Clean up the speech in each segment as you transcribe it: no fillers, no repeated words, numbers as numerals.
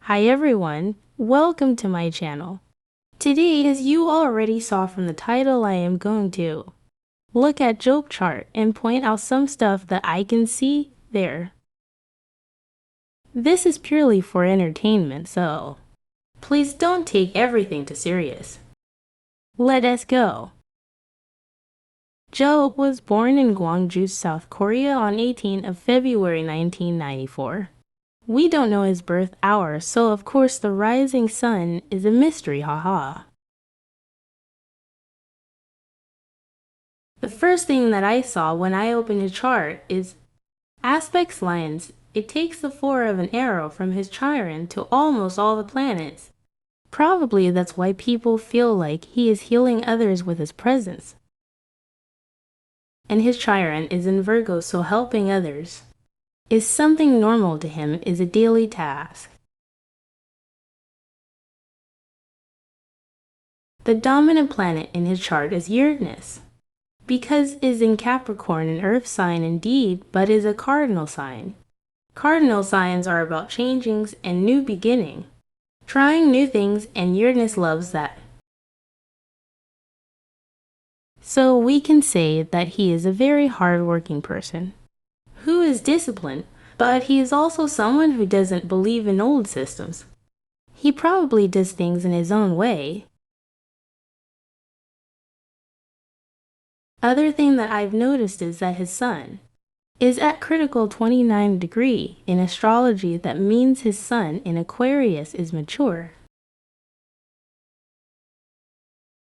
Hi everyone, welcome to my channel. Today, as you already saw from the title, I am going to look at Jhope chart and point out some stuff that I can see there. This is purely for entertainment, so please don't take everything too serious. Let us go. Jhope was born in Gwangju, South Korea on 18th of February 1994. We don't know his birth hour, so of course the rising sun is a mystery, haha. The first thing that I saw when I opened his chart is aspects lines. It takes the 4 of an arrow from his chiron to almost all the planets. Probably that's why people feel like he is healing others with his presence. And his chiron is in Virgo, so helping others is something normal to him, is a daily task. The dominant planet in his chart is Uranus. Because it is in Capricorn, an earth sign indeed, but is a cardinal sign. Cardinal signs are about changings and new beginning, trying new things, and Uranus loves that. So we can say that he is a very hardworking person, who is disciplined, but he is also someone who doesn't believe in old systems. He probably does things in his own way. Other thing that I've noticed is that his sun is at critical 29 degree. In astrology, that means his sun in Aquarius is mature.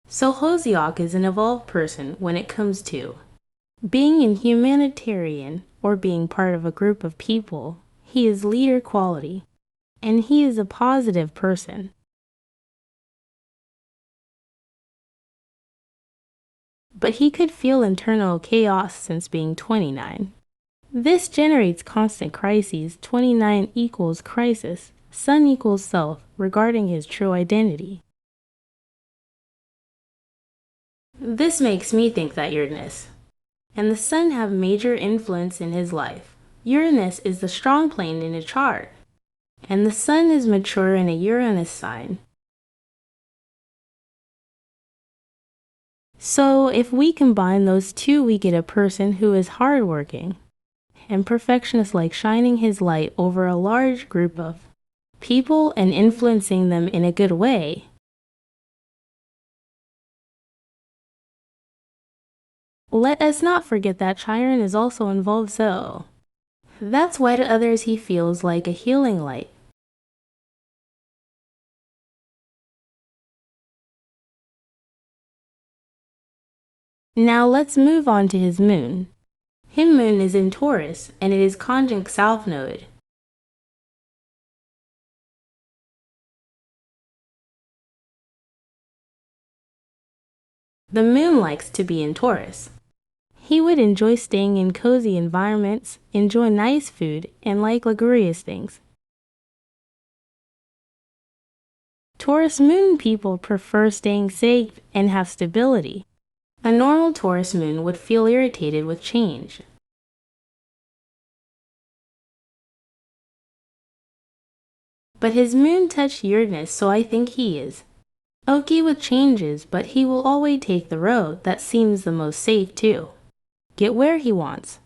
So Hoseok is an evolved person when it comes to being a humanitarian or being part of a group of people. He is leader quality, and he is a positive person. But he could feel internal chaos since being 29. This generates constant crises. 29 equals crisis, sun equals self regarding his true identity. This makes me think that Uranus and the sun have major influence in his life. Uranus is the strong plane in a chart, and the sun is mature in a Uranus sign. So if we combine those two, we get a person who is hardworking and perfectionist, like shining his light over a large group of people and influencing them in a good way. Let us not forget that Chiron is also involved, so that's why to others he feels like a healing light. Now let's move on to his moon. His moon is in Taurus, and it is conjunct South Node. The moon likes to be in Taurus. He would enjoy staying in cozy environments, enjoy nice food, and like luxurious things. Taurus moon people prefer staying safe and have stability. A normal Taurus moon would feel irritated with change. But his moon touched Uranus, so I think he is okay with changes, but he will always take the road that seems the most safe to get where he wants.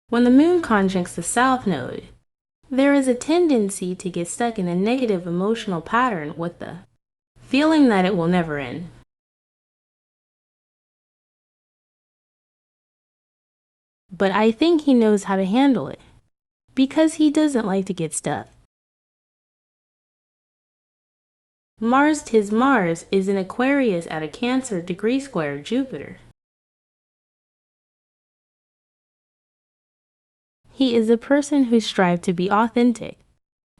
When the moon conjuncts the South Node, there is a tendency to get stuck in a negative emotional pattern with the feeling that it will never end. But I think he knows how to handle it, because he doesn't like to get stuck. His Mars is in Aquarius at a Cancer degree square Jupiter. He is a person who strives to be authentic,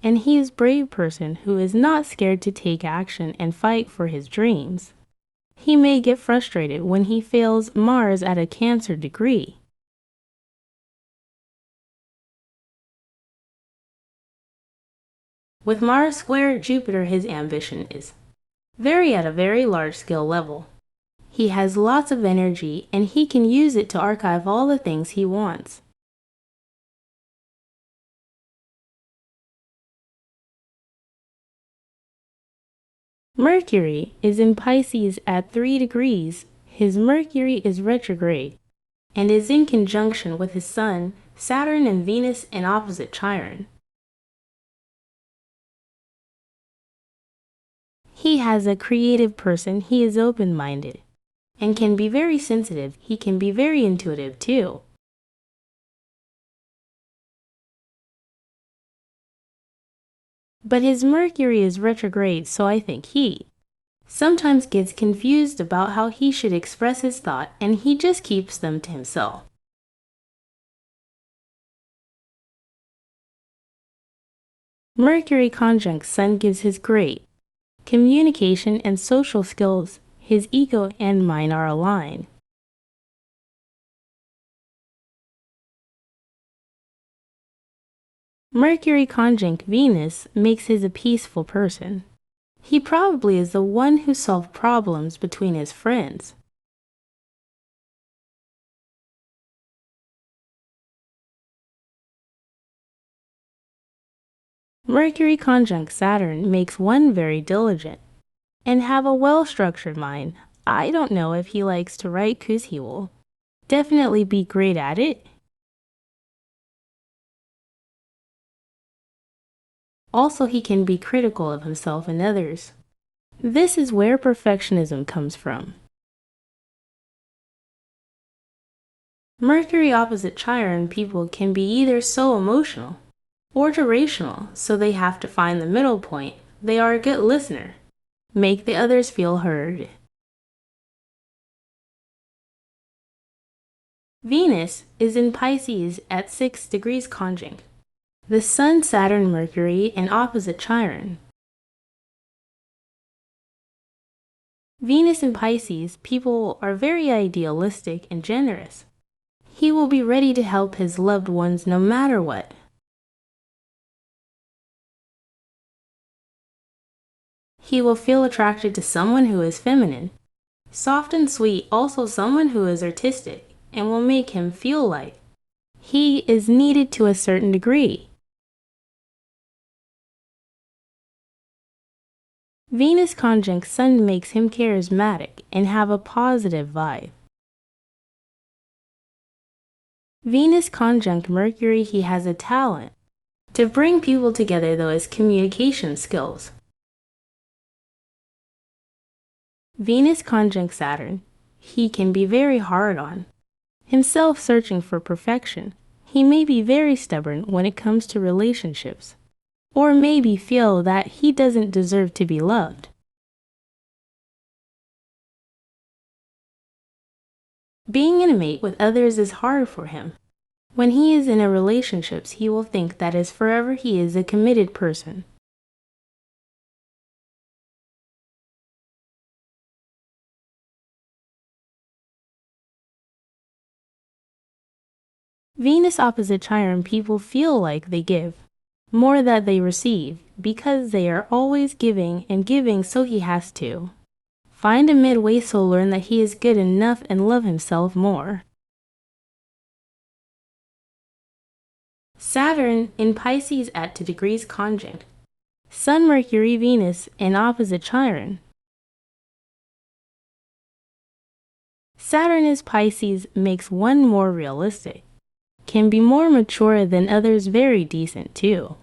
and he is a brave person who is not scared to take action and fight for his dreams. He may get frustrated when he fails Mars at a Cancer degree. With Mars square Jupiter, his ambition is at a very large scale level. He has lots of energy and he can use it to archive all the things he wants. Mercury is in Pisces at 3 degrees. His Mercury is retrograde and is in conjunction with his Sun, Saturn, and Venus in opposite Chiron. He has a creative person. He is open-minded and can be very sensitive. He can be very intuitive too. But his Mercury is retrograde, so I think he sometimes gets confused about how he should express his thought and he just keeps them to himself. Mercury conjunct Sun gives his great communication and social skills. His ego and mind are aligned. Mercury conjunct Venus makes him a peaceful person. He probably is the one who solved problems between his friends. Mercury conjunct Saturn makes one very diligent and have a well-structured mind. I don't know if he likes to write because he will definitely be great at it. Also, he can be critical of himself and others. This is where perfectionism comes from. Mercury opposite Chiron people can be either so emotional or too rational, so they have to find the middle point. They are a good listener. Make the others feel heard. Venus is in Pisces at 6 degrees conjunct. The Sun, Saturn, Mercury in opposite Chiron. Venus in Pisces people are very idealistic and generous. He will be ready to help his loved ones no matter what. He will feel attracted to someone who is feminine, soft and sweet, also someone who is artistic, and will make him feel like he is needed to a certain degree. Venus conjunct Sun makes him charismatic and have a positive vibe. Venus conjunct Mercury, he has a talent to bring people together though his communication skills. Venus conjunct Saturn, he can be very hard on himself, searching for perfection. He may be very stubborn when it comes to relationships, or maybe feel that he doesn't deserve to be loved. Being intimate with others is hard for him. When he is in a relationship, he will think that is forever. He is a committed person. Venus opposite Chiron people feel like they give more than they receive because they are always giving and giving, so he has to find a midway, so learn that he is good enough and love himself more. Saturn in Pisces at 2 degrees conjunct Sun, Mercury, Venus in opposite Chiron. Saturn is Pisces makes one more realistic, can be more mature than others, very decent too.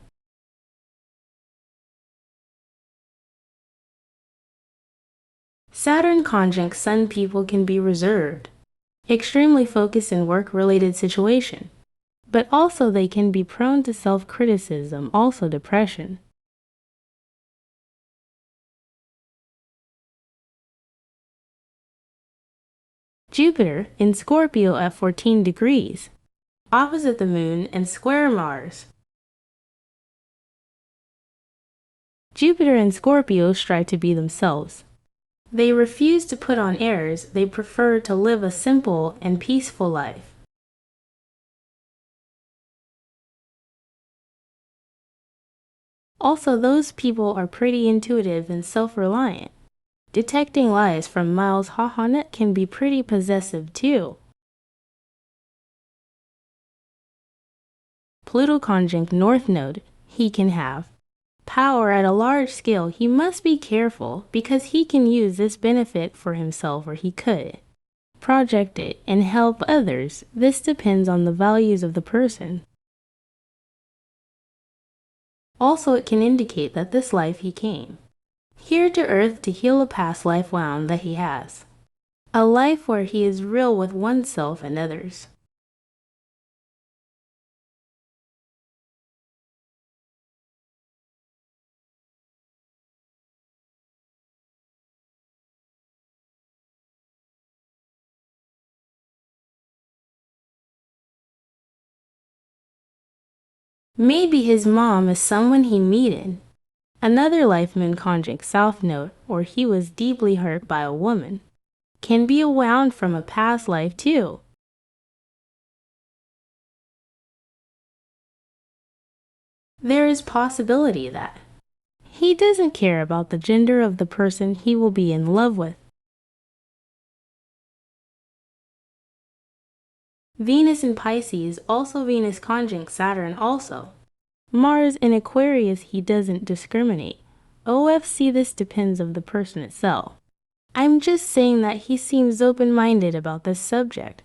Saturn conjunct Sun people can be reserved, extremely focused in work-related situation, but also they can be prone to self-criticism, also depression. Jupiter in Scorpio at 14 degrees, opposite the Moon and square Mars. Jupiter and Scorpio strive to be themselves. They refuse to put on airs. They prefer to live a simple and peaceful life. Also, those people are pretty intuitive and self-reliant. Detecting lies from miles Hahanet can be pretty possessive too. Pluto conjunct North Node, he can have power at a large scale. He must be careful because he can use this benefit for himself, or he could project it and help others. This depends on the values of the person. Also, it can indicate that this life he came here to Earth to heal a past life wound that he has. A life where he is real with oneself and others. Maybe his mom is someone he meted. Another life moon conjunct South Node, or he was deeply hurt by a woman. Can be a wound from a past life too. There is possibility that he doesn't care about the gender of the person he will be in love with. Venus in Pisces, also Venus conjunct Saturn also. Mars in Aquarius, he doesn't discriminate. OFC, this depends of the person itself. I'm just saying that he seems open-minded about this subject.